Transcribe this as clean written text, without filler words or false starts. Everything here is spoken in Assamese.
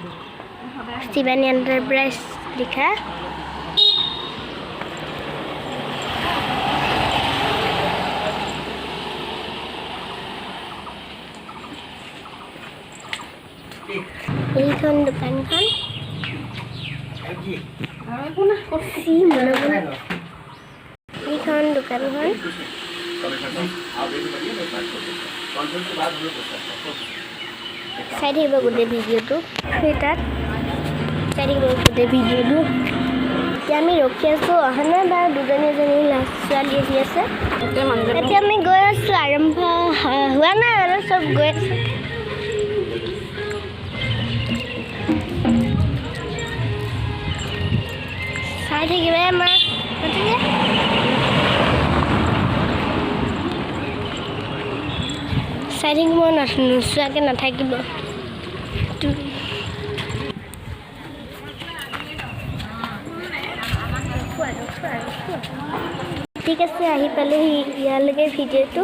শিৱানী এণ্টাৰপ্ৰাইজ লিখা এইখন দোকানখন এইখন দোকানখন চাই থাকিব গোটেই ভিডিঅ'টো সেই তাত চাই থাকিব গোটেই ভিডিঅ'টো এতিয়া আমি ৰখি আছোঁ অহা নাই বা দুজনী এজনী ছোৱালী আহি আছে এতিয়া আমি গৈ আছোঁ আৰম্ভ হোৱা নাই আৰু চব গৈ আছে চাই থাকিব আমাৰ চাই থাকিব নোচোৱাকৈ নাথাকিব ঠিক আছে আহি পালেহি ইয়ালৈকে ভিডিঅ'টো